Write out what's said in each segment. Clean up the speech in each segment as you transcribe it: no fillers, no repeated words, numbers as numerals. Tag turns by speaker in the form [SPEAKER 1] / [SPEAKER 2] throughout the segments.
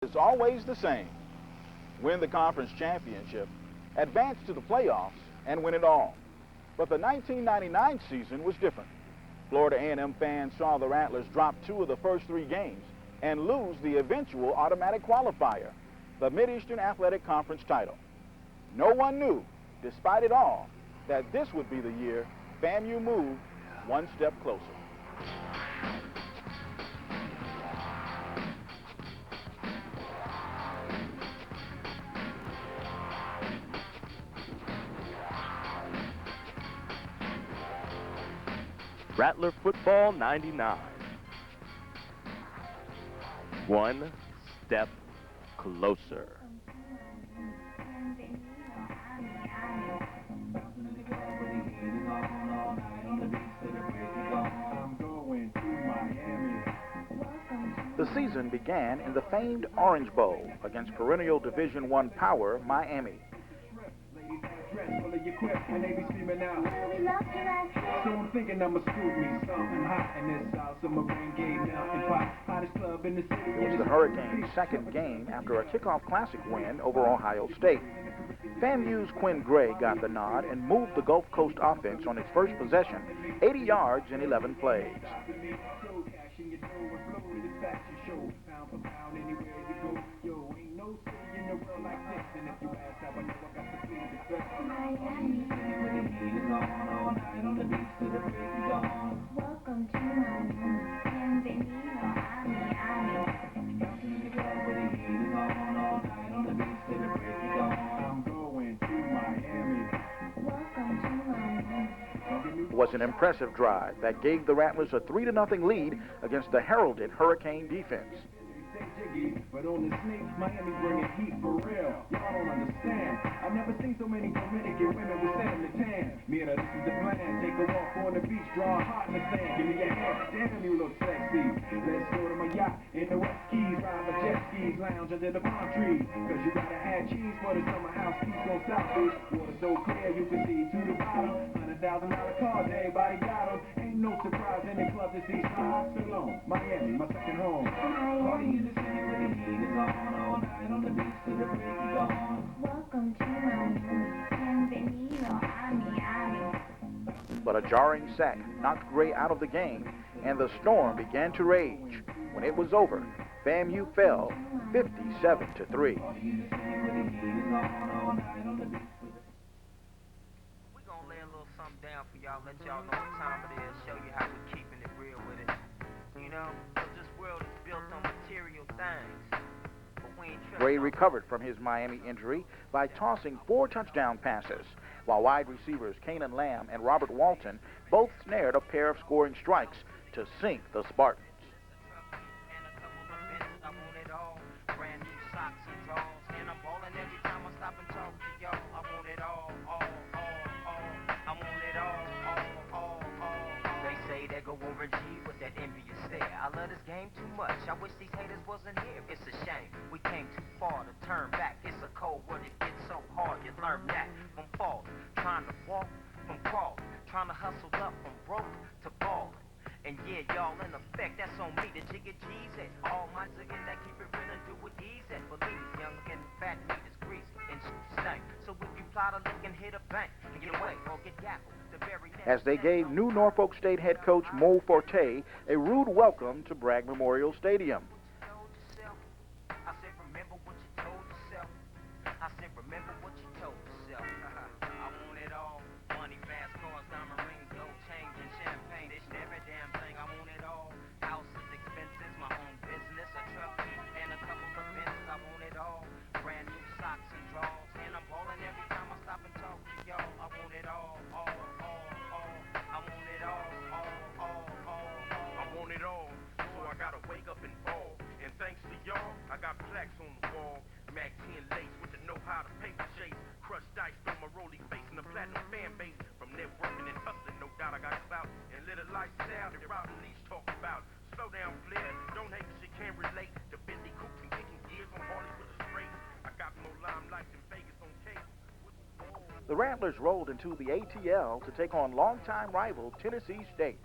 [SPEAKER 1] is always the same. Win the conference championship, advance to the playoffs, and win it all. But the 1999 season was different. Florida A&M fans saw the Rattlers drop 2 of the first 3 games and lose the eventual automatic qualifier, the Mid-Eastern Athletic Conference title. No one knew, despite it all, that this would be the year FAMU moved one step closer.
[SPEAKER 2] Rattler Football 99. One step closer.
[SPEAKER 1] The season began in the famed Orange Bowl against perennial Division I power Miami.
[SPEAKER 3] And they be screaming out. So I'm thinking I'ma scoop me something hot in this South Summer rain game, mountain pot, hottest club in the city.
[SPEAKER 1] It was the Hurricanes' second game after a kickoff classic win over Ohio State. FAMU's Quinn Gray got the nod and moved the Gulf Coast offense on its first possession, 80 yards in 11 plays. It was an impressive drive that gave the Rattlers a 3-0 lead against the heralded Hurricane defense.
[SPEAKER 3] But on the snake, Miami bringing heat for real. Y'all don't understand. I've never seen so many Dominican women with sand and tan. Me and her, this is the plan. Take a walk on the beach, draw a heart in the sand. Give me your hand. Damn, you look sexy. Let's go to my yacht in the West Keys. Ride my jet skis, lounge under the palm trees. Cause you gotta have cheese for the summer house keeps on South Beach. Water so clear you can see to the bottom. $100,000 cars, everybody got them. Ain't no surprise in the club to see stars. Still on Miami, my second home. Party in the city where the heat is on all night on the beach to the break of dawn. Welcome to Miami, bienvenido a Miami.
[SPEAKER 1] But a jarring sack knocked Gray out of the game, and the storm began to rage. When it was over, FAMU fell 57-3.
[SPEAKER 4] Down for y'all, let y'all know what time it is, show you how we're keeping it real with it. You know, this world is built on material things.
[SPEAKER 1] Gray recovered from his Miami injury by tossing 4 touchdown passes, while wide receivers Kanan Lamb and Robert Walton both snared a pair of scoring strikes to sink the Spartans.
[SPEAKER 4] I love this game too much. I wish these haters wasn't here. It's a shame. We came too far to turn back. It's a cold world. It gets so hard. You learn that from falling. Trying to walk from crawling. Trying to hustle up from broke to balling. And yeah, y'all in effect. That's on me. The jigga G's it. All my ziggin' that keep it real and do it easy. Believe me, young and fat meat is greasy and stank. So if you plot a lick and hit a bank and get away or get gappled.
[SPEAKER 1] As they gave new Norfolk State head coach Mo Forte a rude welcome to Bragg Memorial Stadium.
[SPEAKER 4] I said, remember what you told yourself. I said, remember what you told yourself. I want it all. Money, fast cars, diamond rings, gold chains, and champagne. It's every damn thing. I want it all. Houses, expenses, my own business, a truck, and a couple of bins. I want it all. Brand new socks and drawers. And I'm balling every time I stop and talk to y'all. I want it all.
[SPEAKER 5] I got plaques on the wall, Mac 10 lace with the know-how to paper chase. Crushed dice on my rolly face and the platinum fan base. From networking and hustling, no doubt I got clout. And let a lifestyle that Robin Leach talk about. Slow down, Flair, don't hate cause you can't relate. The Bentley coupe and kicking gears on Harley with a straight. I got more limelight than Vegas on cake.
[SPEAKER 1] The Rattlers rolled into the ATL to take on longtime rival Tennessee State.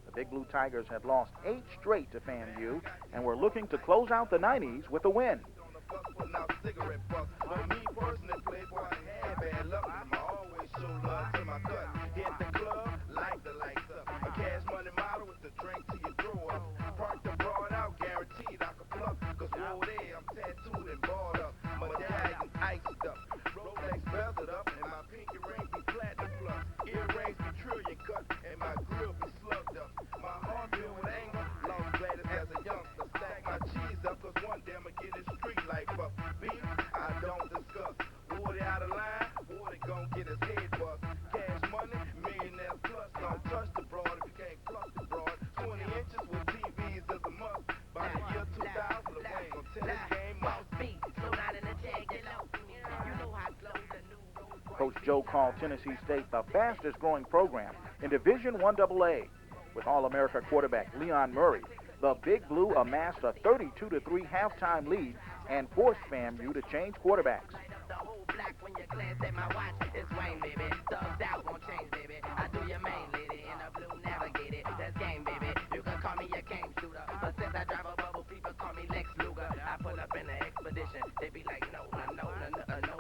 [SPEAKER 1] The Big Blue Tigers had lost 8 straight to FAMU and were looking to close out the 90s with a win.
[SPEAKER 5] fuss, putting out cigarette butts. But me personally, playboy, I had bad luck. I always show love to my cut. Hit the club, light the lights up. A cash money model with the drink to your drawer up. Park the broad out, guaranteed I can pluck. Cause whoa there, I'm tattooed and barred up. Medallion iced up. Rolex belted up, and my pinky ring be platinum plus. Earrings be trillion cut, and my grill be slugged up. My heart filled with anger, lost Gladys as a youngster. Stack my cheese up, cause one day I'ma get his street life up. Beef, I don't discuss. Woody out of line, Woody gon' get his head bust. Cash money, millionaire plus. Don't touch the broad if you can't pluck the broad. 20 inches with TVs is a must. By the year 2000, the Wayne gon' tell this game up.
[SPEAKER 1] Coach Joe called Tennessee State the fastest growing program in Division I AA. With All-America quarterback Leon Murray, the Big Blue amassed a 32-3 halftime lead and forced FAMU to change quarterbacks.
[SPEAKER 6] The whole black when you glance at my watch, it's Wayne, baby. Thugged out, won't change, baby. I do your main lady in a blue navigated. That's game, baby. You can call me your game shooter. But since I drive a bubble, people call me Lex Luger. I pull up in the expedition. They be like, no,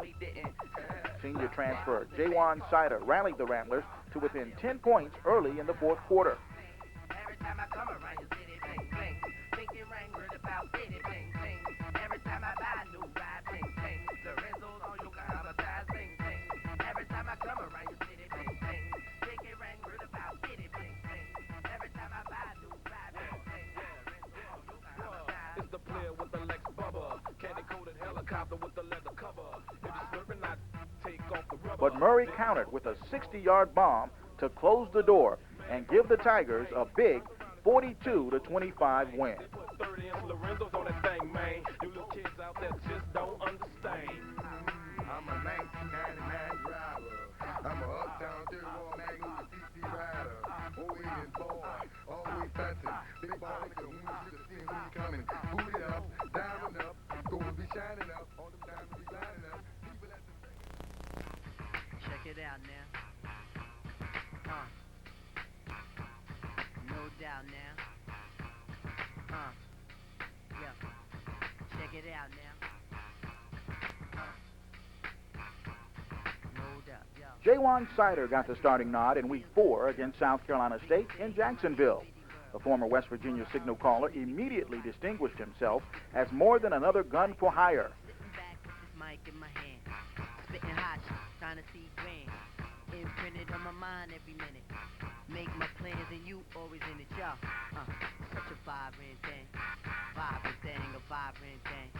[SPEAKER 6] he didn't.
[SPEAKER 1] Senior transfer Jawan Sider rallied the Rattlers to within 10 points early in the fourth quarter.
[SPEAKER 6] Every time I come around your city, bling, bling. Pinky ring, word about bitty, bling, bling. Every time I buy a new ride, bling, bling. Lorenzo's on your traumatized, bling, bling. Every time I come around your city, bling, bling. Pinky ring, word about bitty, bling, bling. Every time I buy a new ride, bling, bling. Lorenzo's on your traumatized.
[SPEAKER 3] It's the player with the Lex Bubba. Candy-coated helicopter with the leather cover. If you're slurping, I take off the rubber.
[SPEAKER 1] But Murray countered with a 60-yard bomb to close the door and give the Tigers a big 42-25 win.
[SPEAKER 3] 30-inch Lorenzo's on that thing, man. You little kids out there just don't understand.
[SPEAKER 7] I'm a 1999 driver. I'm a uptown third wall magnet CC rider. Always boy, always touching. Big ball nigga, when you should have seen who you coming. Booted up, diamond up, gold be shining up, all them diamonds be lining up. People at the
[SPEAKER 6] Check it out now. No doubt now. Yeah. Check it out now. No doubt, yeah.
[SPEAKER 1] Jawan Sider got the starting nod in Week 4 against South Carolina State in Jacksonville. The former West Virginia signal caller immediately distinguished himself as more than another gun for hire.
[SPEAKER 6] Sitting back with this mic in my hand. Spitting hot, trying to see grand. Imprinted on my mind every minute. Make my plans and you always in it, y'all. Such a vibrant thing. Vibrant thing, a vibrant thing.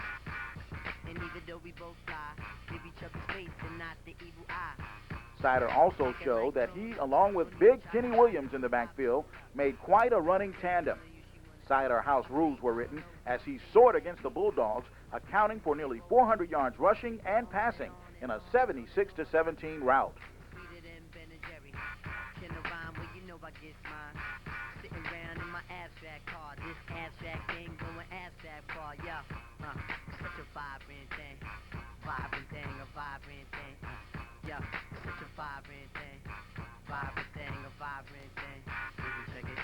[SPEAKER 6] And even though we both fly, give each other space and not the evil eye.
[SPEAKER 1] Sider also showed that he, along with big Kenny Williams in the backfield, made quite a running tandem. Sider house rules were written as he soared against the Bulldogs, accounting for nearly 400 yards rushing and passing in a 76-17 rout.
[SPEAKER 6] Sweeter than Ben and Jerry. Can I rhyme? Well, you know I get mine. Sitting around in my abstract car. This abstract thing going abstract far, yeah. Such a vibrant thing. Vibrant thing, a vibrant thing. Yeah, such a vibrant thing. Vibrant thing, a vibrant thing. Check it.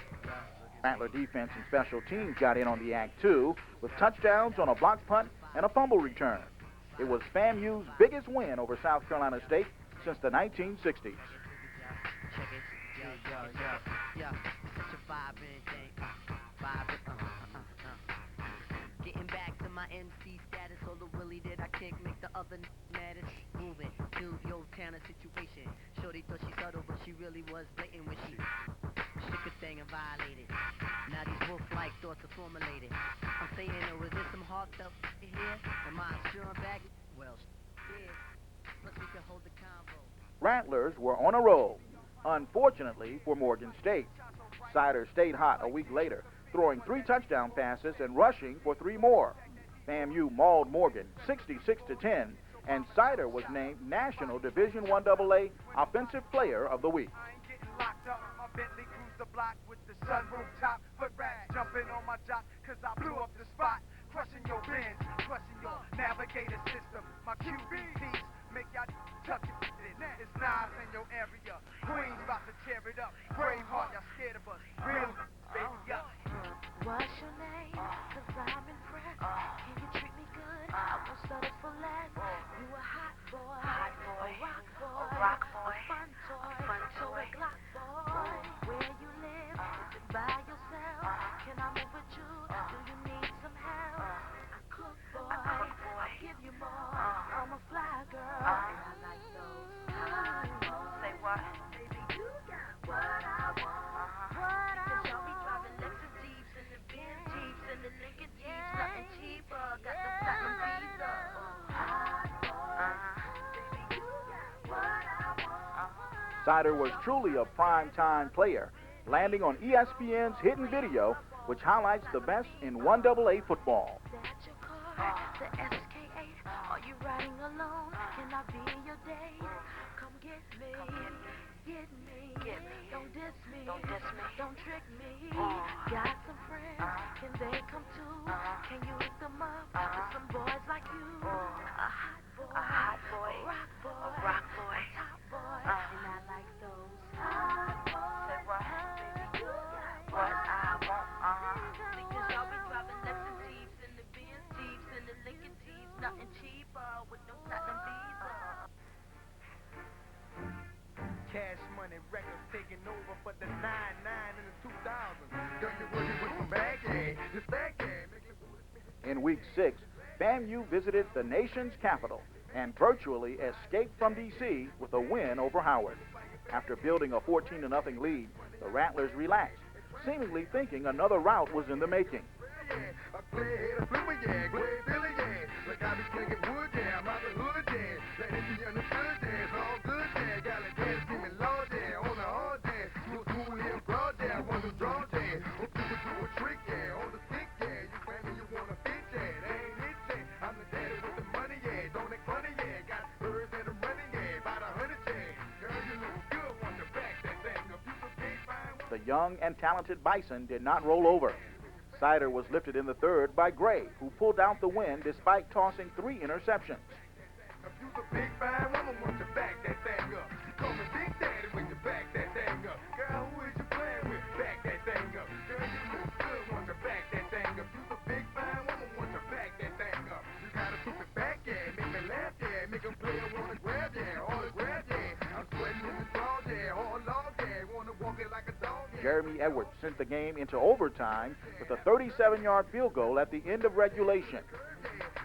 [SPEAKER 1] Rattler defense and special teams got in on the act too, with touchdowns on a block punt and a fumble return. It was FAMU's biggest win over South Carolina State since the 1960s.
[SPEAKER 6] Check it. Yeah, such a vibrant thing. Vibrant, Getting back to my MC status, all the willy that I kick make the other matters. Moving to your kind of situation. Shorty thought she subtle, but she really was blatant when she shook a thing and violated. Now these wolf-like thoughts are formulated. I'm saying, oh, is there some heartfelt here? Am I sure I'm back? Well, yeah. Plus we can hold the convo.
[SPEAKER 1] Rattlers were on a roll, unfortunately for Morgan State. Sider stayed hot a week later, throwing 3 touchdown passes and rushing for 3 more. FAMU mauled Morgan 66-10, and Sider was named National Division I AA Offensive Player of the Week.
[SPEAKER 5] I ain't getting locked up. My Bentley cruise the block with the sunroof top. Foot rag jumping on my jock, cause I blew up the spot. Crushing your bins, crushing your navigator system. My QBCs make y'all tuck it. It's knives in your area. Queens about to tear it up. Braveheart, y'all scared of us. Real baby, yeah.
[SPEAKER 8] What's your name? 'Cause I'm impressed. Can you treat me good? I want
[SPEAKER 1] Sider was truly a prime-time player, landing on ESPN's Hidden Video, which highlights the best in 1AA football.
[SPEAKER 8] The SK8, are you riding alone? Can I be your date? Come get me, get me. Don't diss me, don't trick me. Got some friends, can they come too? Can you hook them up with some boys like you? A hot boy, a rock boy, a top boy, and I like those hot boys. Say right, baby, you got what I want, Because y'all be driving Lexus Jeeps and the Benz Jeeps and the Lincoln Jeeps, nothing cheaper with them platinum B's on.
[SPEAKER 5] Cash Money Records taking over for the 99 in the 2000s.
[SPEAKER 7] Got me working with some backhand, this backhand.
[SPEAKER 1] In Week 6, FAMU visited the nation's capital and virtually escaped from D.C. with a win over Howard. After building a 14-0 lead, the Rattlers relaxed, seemingly thinking another rout was in the making.
[SPEAKER 7] I play head a flipper, yeah, go ahead, Billy, yeah. Like I be slinging wood, yeah, I'm out the hood, yeah. Let it be understood, yeah, it's all good, yeah. Got a dance, screaming loud, yeah, on the hard, yeah. Smooth here, broad, yeah, I want to draw, yeah. Hope you can do a trick, yeah, on the stick, yeah. You claim you want to fit, yeah, that ain't it, yeah. I'm the daddy with the money, yeah, don't make funny, yeah. Got birds that are running, yeah, about 100, yeah. Girl, you look good, want to back that thing up. You look big, fine.
[SPEAKER 1] The young and talented Bison did not roll over. Sider was lifted in the third by Gray, who pulled out the win despite tossing 3 interceptions.
[SPEAKER 7] If you's a big fine woman, want to back that thing up. Call me Big Daddy when you back that thing up. Girl, who is you playing with? Back that thing up. Girl, you look good, want to back that thing up. You's a big fine woman, want to back that thing up. You gotta keep it back, yeah, make me laugh, yeah, make a player wanna grab, yeah, autograph, yeah. I'm sweating in the drawers, yeah, all along, yeah, wanna walk it like a dog, yeah.
[SPEAKER 1] Jeremy Edwards sent the game into overtime with a 37-yard field goal at the end of regulation.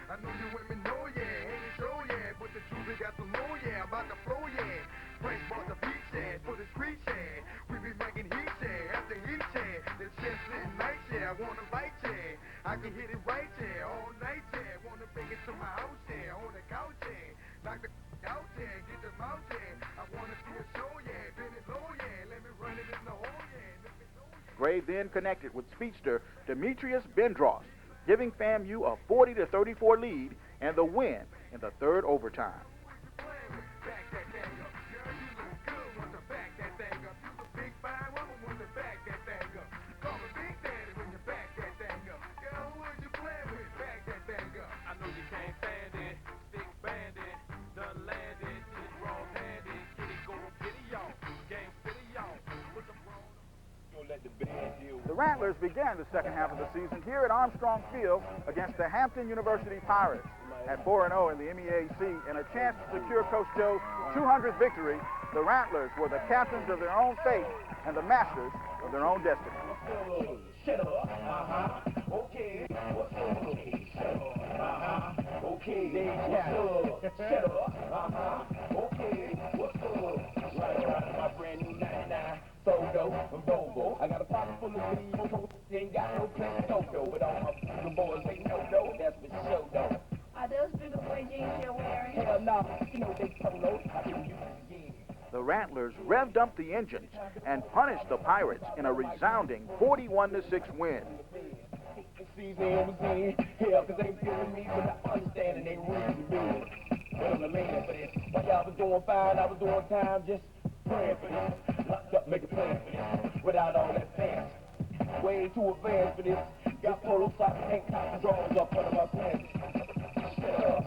[SPEAKER 7] I know you women know, yeah, ain't it show, yeah, but the truth, got some more, yeah, about the flow, yeah. Frank bought the beach, yeah, for the street, yeah. We be making heat, yeah, after heat, yeah. The chest sitting nice, yeah, I wanna bite, yeah. I can hit it right, yeah, all night, yeah. Wanna bring it to my house, yeah, on the couch, yeah. Knock the out, yeah, get them out, yeah. I wanna see a show, yeah, bend it low, yeah. Let me run it in the hole, yeah. Let me know, yeah.
[SPEAKER 1] Gray then connected with speedster Demetrius Bendross, giving FAMU a 40-34 lead and the win in the third overtime.
[SPEAKER 7] Back that thing up. Girl, you look good, want to back that thing up. You a big fine woman, want to back that thing up. Call me Big Daddy when you back that thing up. Girl, who is you playing with? Back that thing up.
[SPEAKER 5] I know you can't stand it. Stick bandit, done landed, shit wrong handed. Get it, go get it, y'all. Game city, y'all. Put the wrong. Gonna let the band deal with.
[SPEAKER 1] The Rattlers began the second half of the season here at Armstrong Field against the Hampton University Pirates at 4-0 in the MEAC and a chance to secure Coach Joe's 200th victory. The Rattlers were the captains of their own fate and the masters of their own destiny.
[SPEAKER 5] Shut up, okay, what's up, shut up, okay, shut up, okay, what's up, right around my brand new 99, photo, and Bobo, I got a pocket full of videos, ain't got no place to go, though, but all my boys ain't no, that's for showdown.
[SPEAKER 9] Are those bigger boy jeans you're wearing?
[SPEAKER 5] Hell no, you know they polo, I didn't use it again.
[SPEAKER 1] The Rattlers revved up the engines and punished the Pirates in a resounding 41-6 win.
[SPEAKER 5] Season was in, hell, cause they feeling me, but I understand and they really big. But I'm a man for this. While y'all was doing fine, I was doing time, just praying for this. Locked up, make a plan for this, without all that fancy. Way too advanced for this. Got polo socks, tank tops, drawers up under my pants. Shut up,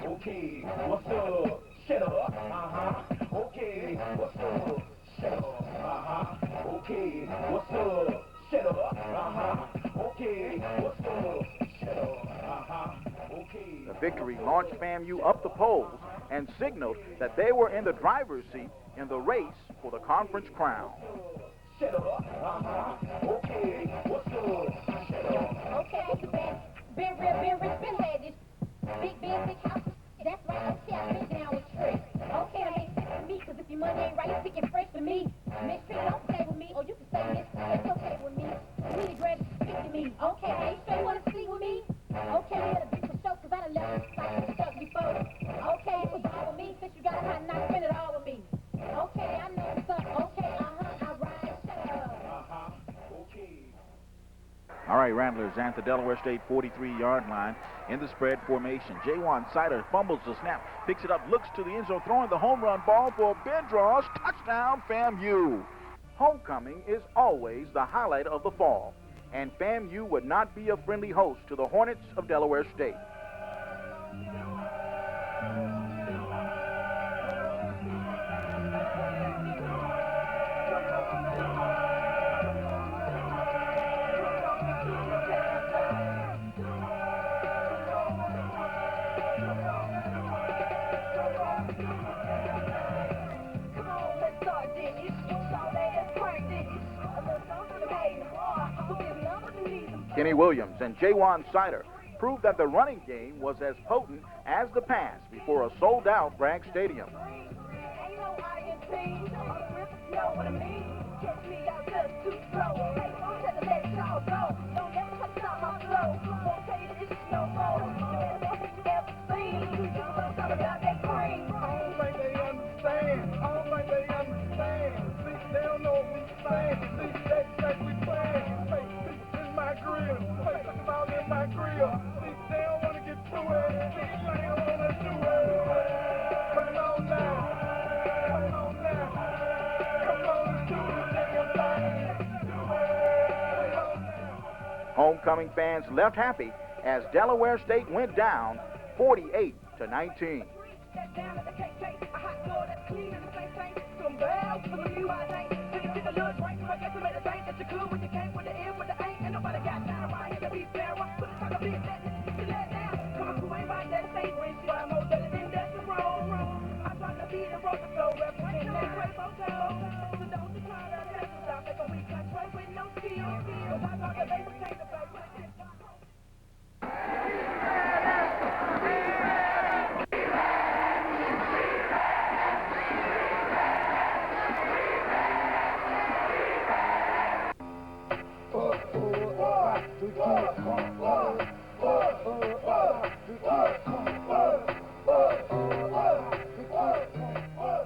[SPEAKER 5] okay, what's up? Shut up, okay, what's up? Shut up, okay, what's up? Shut up, okay, what's up? Shut up, okay.
[SPEAKER 1] The victory launched FAMU up the polls and signaled that they were in the driver's seat in the race for the conference crown.
[SPEAKER 5] Shut up, okay, what's up? Shut up.
[SPEAKER 9] Okay, been real, been rich, been had this big house. That's right, okay, I've been down with Trick. Okay, I ain't sick with me, cause if your money ain't right, it's picking fresh for me. Miss Trick, don't play with me, or you can say Miss Trick, it's okay with me. Really great to speak to me. Okay, are you sure you wanna sleep with me? Okay, you better be for sure, cause I done left this like stuck before. Okay, it was all with me, since you got a hot knock, spend it all with me. Okay,
[SPEAKER 1] Rattlers at the Delaware State 43-yard line in the spread formation. Jawan Sider fumbles the snap, picks it up, looks to the end zone, throwing the home run ball for Ben Draws. Touchdown, FAMU. Homecoming is always the highlight of the fall, and FAMU would not be a friendly host to the Hornets of Delaware State. Kenny Williams and Jawan Sider proved that the running game was as potent as the pass before a sold-out Bragg Stadium. Homecoming fans left happy as Delaware State went down 48-19.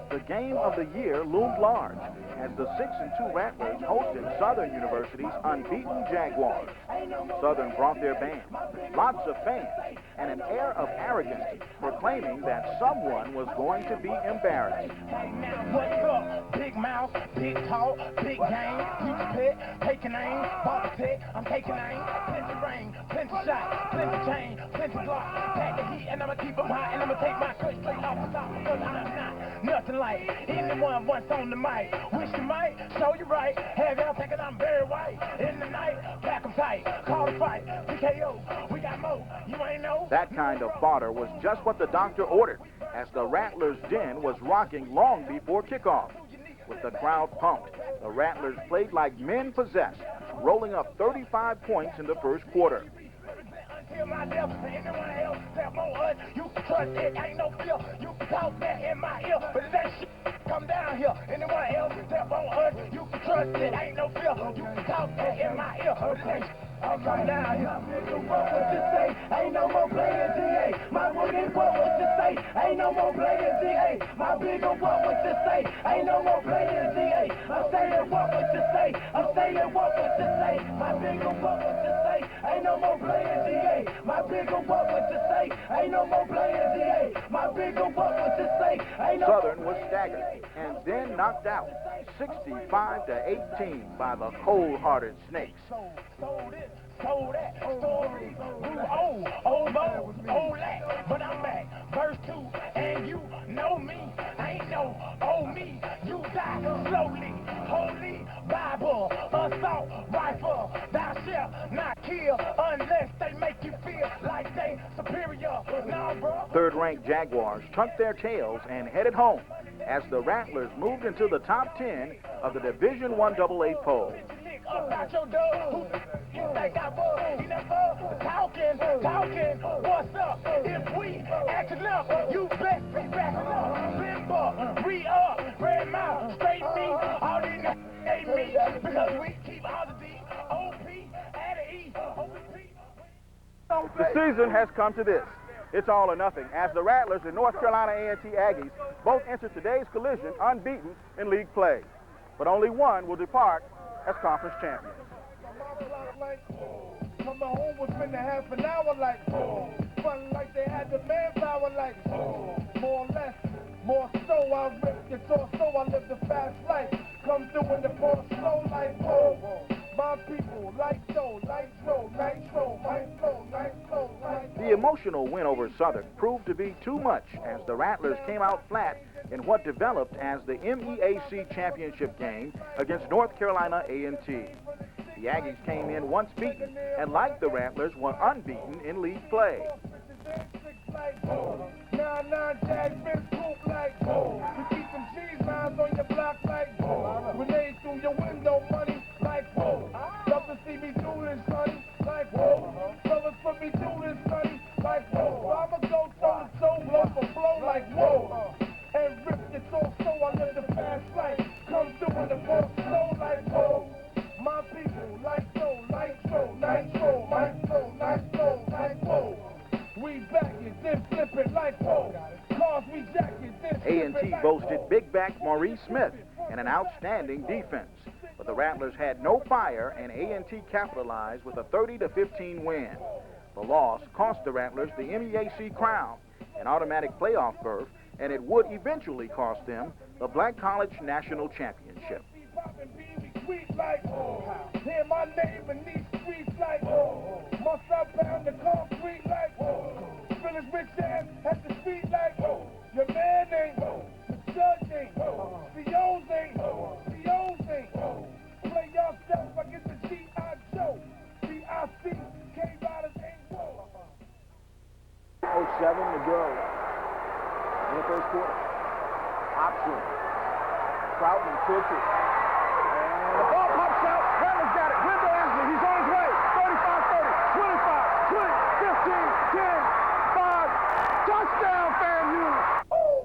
[SPEAKER 1] The game of the year loomed large as the 6-2 Rattlers hosted Southern University's unbeaten Jaguars. Southern brought their band, lots of fans, and an air of arrogance, proclaiming that someone was going to be embarrassed.
[SPEAKER 10] What's up? Big mouth, big talk, big game, huge pit, taking aim, ball pit, I'm taking aim, plenty rain, plenty shot, plenty chain, plenty block, pack the heat, and I'ma keep them high, and I'ma take my cut straight off the top, because I'm not nothing like anyone once on the mic. Wish you might, show you right, have y'all thinking I'm very white. In the night, back 'em tight, call the fight, PKO, we got more, you ain't know.
[SPEAKER 1] That kind of fodder was just what the doctor ordered, as the Rattlers' den was rocking long before kickoff. With the crowd pumped, the Rattlers played like men possessed, rolling up 35 points in the first quarter.
[SPEAKER 10] You can trust it, ain't no fear. You can talk that in my ear, but if that shit come down here, anyone else step on us, you can trust it, ain't no fear. You can talk that in my ear, but if that shit come down here. What you say? Ain't no more playing GA. My woman, what you say? Ain't no more playing GA. My bigger, what you say? Ain't no more playing GA. I'm saying what you say? I'm saying what you say? My bigger, what you say? Ain't no more playing GA. My bigger, what you say? Ain't no more playing GA. My bigger, what you say? Ain't no.
[SPEAKER 1] Southern was staggered and then knocked out 65-18 by the cold-hearted Snakes.
[SPEAKER 10] So that, story, over, that, but I'm back, verse 2, and you know me, ain't no me, you die slowly, holy Bible, assault rifle, thou shalt not kill unless they make you feel like they superior, nah bro.
[SPEAKER 1] Third-ranked Jaguars tucked their tails and headed home as the Rattlers moved into the top 10 of the Division I AA poll.
[SPEAKER 10] About your dog, who you think I was? He never talking, what's up? If we acting up, you best be backing up. Bimbo, re-up, red mouth, straight me, all these niggas hate me, because we keep all the D, OP, add an E, OP.
[SPEAKER 1] The season has come to this. It's all or nothing, as the Rattlers and North Carolina A&T Aggies both enter today's collision unbeaten in league play. But only one will depart as conference champions.
[SPEAKER 10] coming home within a half an hour like, oh. Fun like they had the manpower like, oh. More or less, more so, I rip your torso, I live the fast life. Come through in the ball slow like, oh. My people, like so, nitro, nitro, nitro, nitro, nitro.
[SPEAKER 1] The emotional win over Southern proved to be too much as the Rattlers came out flat in what developed as the MEAC championship game against North Carolina A&T. The Aggies came in once beaten, and like the Rattlers, were unbeaten in league play.
[SPEAKER 10] Grenades through your window, money like whoa. Love to see me do this, honey, like whoa. Fellas put me through this, honey, like whoa. I'ma go toe to toe, blow for blow like whoa. And rip your torso, I live the fast life. Come through in the ball slow like whoa. My people, like so, nitro, nitro, nitro, nitro, like whoa. We back it, then flip it like whoa. Cars we jack it, then flip it
[SPEAKER 1] A&T
[SPEAKER 10] like
[SPEAKER 1] boasted
[SPEAKER 10] whoa.
[SPEAKER 1] big back Maurice Smith and an outstanding defense. But the Rattlers had no fire, and A&T capitalized with a 30-15 win. The loss cost the Rattlers the MEAC crown, an automatic playoff berth, and it would eventually cost them the Black College National Championship.
[SPEAKER 10] Hear my name in these streets like, must I pound the concrete like, Phyllis rich ass at the street like, your man ain't, the judge ain't, COs ain't, COs ain't. Play yourself, I get the G.I. Joe, CIC, K-Riders ain't whoa.
[SPEAKER 1] 07 to go in the first quarter. Option. Troutman took it. And the ball pops out. Rattlers got it. Wendell Ansley, he's on his way. 35, 30, 25, 20, 15, 10, 5. Touchdown, FAMU.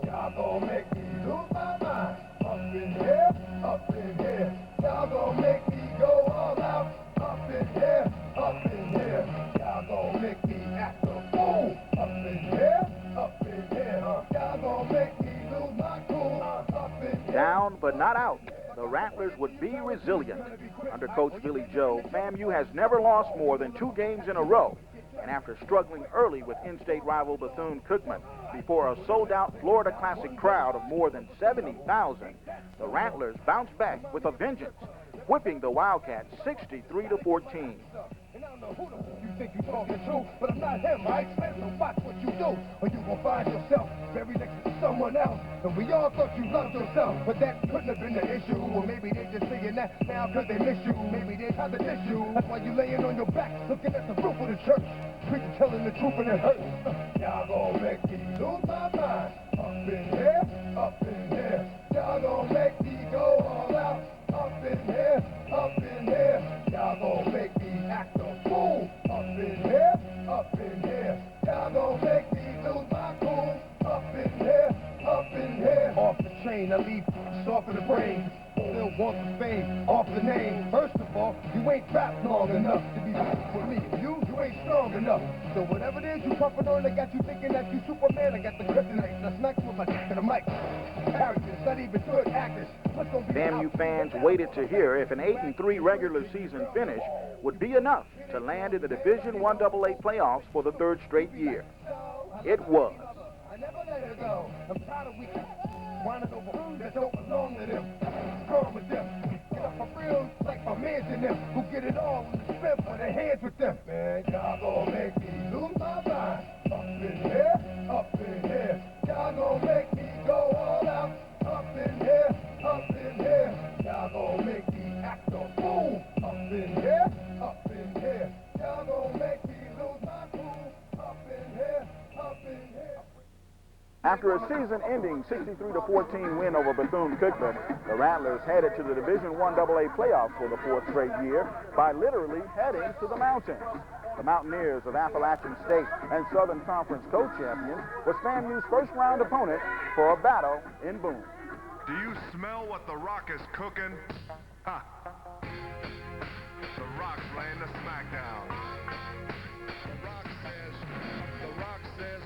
[SPEAKER 10] Y'all gon' make me lose my mind. Up in here, up in here. Y'all gon' make me go all out. Up in here, up in here. Y'all gon' make me act a fool. Up in here, up in here. Y'all gon' make me lose my cool. Up in here.
[SPEAKER 1] Down but not out. The Rattlers would be resilient. Under Coach Billy Joe, FAMU has never lost more than 2 games in a row. And after struggling early with in-state rival Bethune-Cookman before a sold-out Florida Classic crowd of more than 70,000, the Rattlers bounced back with a vengeance, whipping the Wildcats 63-14.
[SPEAKER 10] And I don't know who the f*** you think you talking to, but I'm not him, right? So watch what you do, or you gon' find yourself buried next to someone else. And we all thought you loved yourself, but that couldn't have been the issue. Or maybe they just saying that now cause they miss you. Maybe they tried to diss you. That's why you laying on your back, looking at the roof of the church. Preacher telling the truth and it hurts. Y'all gon' make me lose my mind. Up in here, up in here. Y'all gon' make me go all out. Up in here, up in here. Y'all gon' make me act a fool. Up in here, up in here. Y'all gon' make me lose my cool. Up in here, up in here. Off the chain, I leave soft in the brain. Still want the fame, off the name. First of all, you ain't trapped long enough to be with me. You ain't strong enough. So whatever it is you puffin' on, that got you thinking that you Superman. I got the kryptonite, and I smack you with my dick to the mic. Characters, not even good actors.
[SPEAKER 1] FAMU fans waited to hear if an 8-3 regular season finish would be enough to land in the Division I AA playoffs for the 3rd straight year. It was.
[SPEAKER 10] I never let her go. I'm tired of weak whining over who that don't belong to them. Strong with them. Get up for real like my mans in them who get it all with the spin for their hands with them. Man, y'all gon' make me lose my mind. Up in here, up in here. Y'all gon' make me go all out. Up in here, up in here. Y'all gon' make me act a fool. Up in here, up in here. Y'all gon' make me lose my cool. Up in here, up in here.
[SPEAKER 1] After a season-ending 63-14 win over Bethune-Cookman, the Rattlers headed to the Division I AA playoffs for the 4th straight year by literally heading to the mountains. The Mountaineers of Appalachian State and Southern Conference co-champions was FAMU's first-round opponent for a battle in Boone.
[SPEAKER 7] Do you smell what the Rock is cooking? Ha! The Rock's laying the smackdown. The Rock says, the Rock says,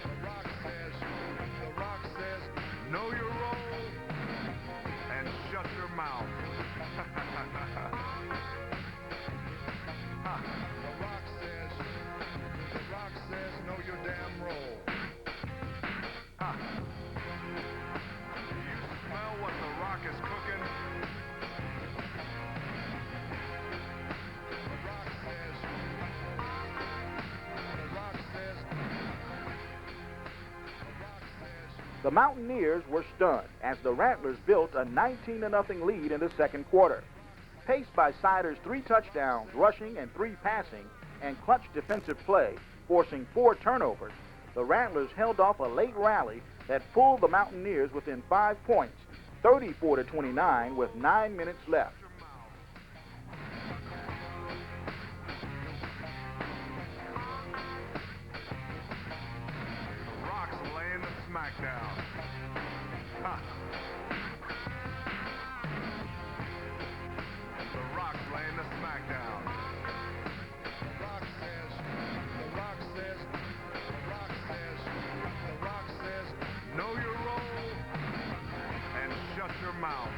[SPEAKER 7] the Rock says, the Rock says, know your role and shut your mouth. Ha! The Rock
[SPEAKER 1] The Mountaineers were stunned as the Rattlers built a 19-0 lead in the second quarter. Paced by Sider's 3 touchdowns, rushing and 3 passing, and clutch defensive play, forcing 4 turnovers, the Rattlers held off a late rally that pulled the Mountaineers within 5 points, 34-29, with 9 minutes left.
[SPEAKER 7] Rocks laying the smackdown. Ha. The Rocks laying the smackdown. The Rock says, the Rock says, the Rock says, the Rock says, know your role and shut your mouth.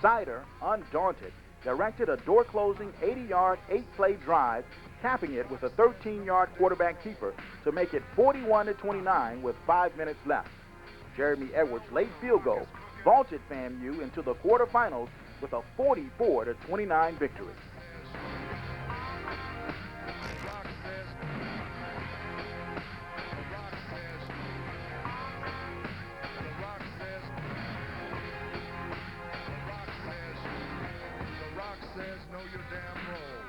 [SPEAKER 1] Sider, undaunted, directed a door-closing 80-yard, 8-play drive, capping it with a 13-yard quarterback keeper to make it 41-29 with 5 minutes left. Jeremy Edwards' late field goal vaulted FAMU into the quarterfinals with a 44-29 victory.
[SPEAKER 7] Know your damn role.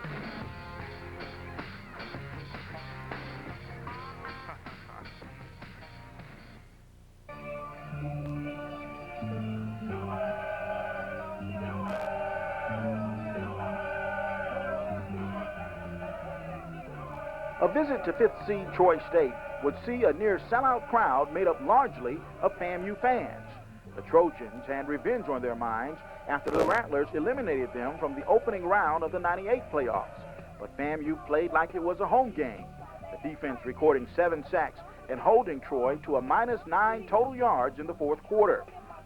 [SPEAKER 1] A visit to 5th seed Troy State would see a near sellout crowd made up largely of FAMU fans. The Trojans had revenge on their minds after the Rattlers eliminated them from the opening round of the '98 playoffs. But FAMU played like it was a home game, the defense recording 7 sacks and holding Troy to a -9 total yards in the fourth quarter.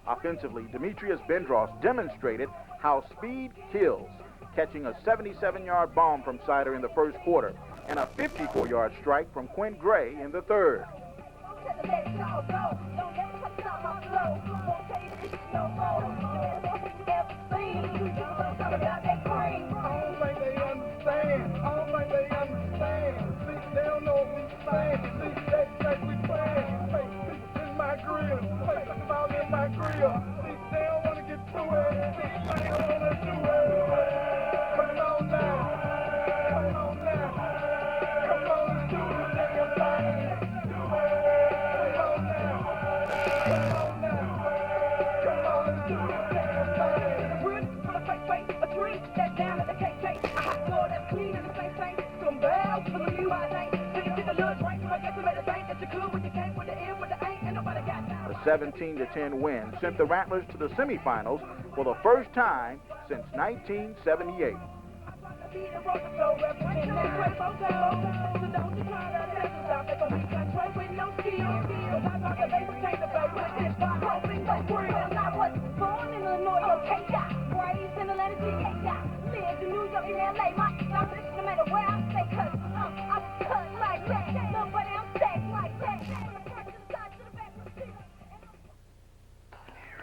[SPEAKER 1] Offensively, Demetrius Bendross demonstrated how speed kills, catching a 77-yard bomb from Sider in the first quarter and a 54-yard strike from Quinn Gray in the third. The 17-10 win sent the Rattlers to the semifinals for the first time since 1978.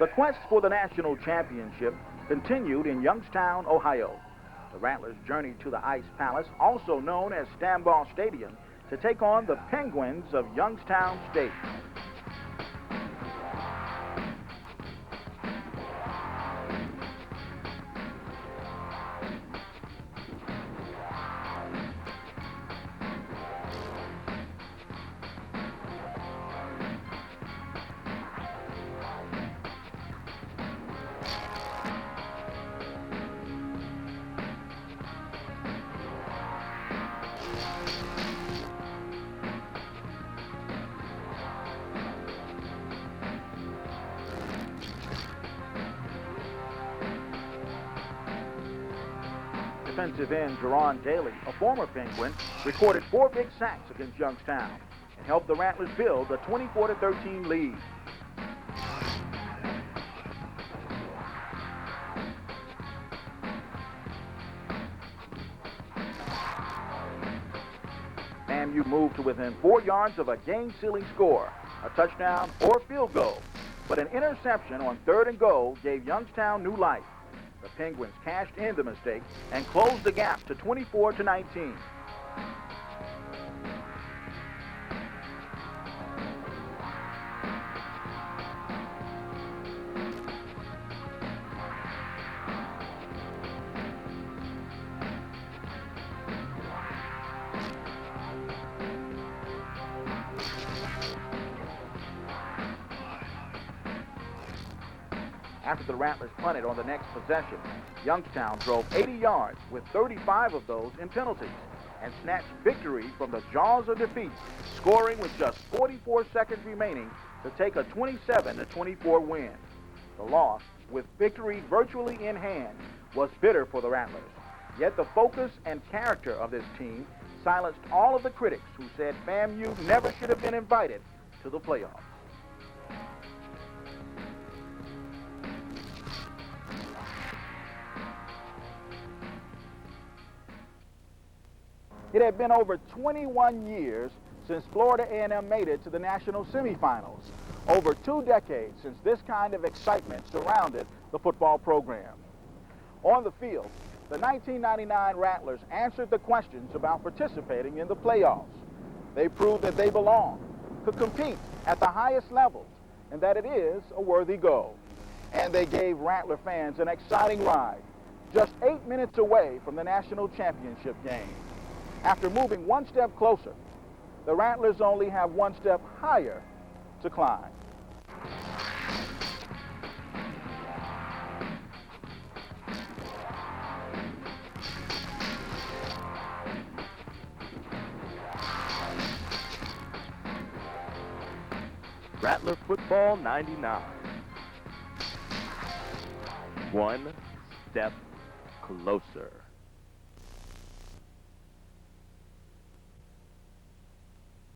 [SPEAKER 1] The quest for the national championship continued in Youngstown, Ohio. The Rattlers journeyed to the Ice Palace, also known as Stambaugh Stadium, to take on the Penguins of Youngstown State. Defensive end Jerron Daly, a former Penguin, recorded 4 big sacks against Youngstown and helped the Rattlers build a 24-13 lead. FAMU moved to within 4 yards of a game-sealing score, a touchdown or field goal. But an interception on 3rd and goal gave Youngstown new life. The Penguins cashed in the mistake and closed the gap to 24-19. After the Rattlers punted on the next possession, Youngstown drove 80 yards with 35 of those in penalties and snatched victory from the jaws of defeat, scoring with just 44 seconds remaining to take a 27-24 win. The loss, with victory virtually in hand, was bitter for the Rattlers. Yet the focus and character of this team silenced all of the critics who said FAMU never should have been invited to the playoffs. It had been over 21 years since Florida A&M made it to the national semifinals. Over 2 decades since this kind of excitement surrounded the football program. On the field, the 1999 Rattlers answered the questions about participating in the playoffs. They proved that they belong, could compete at the highest levels, and that it is a worthy goal. And they gave Rattler fans an exciting ride, just 8 minutes away from the national championship game. After moving one step closer, the Rattlers only have one step higher to climb.
[SPEAKER 2] Rattler football 99. One step closer.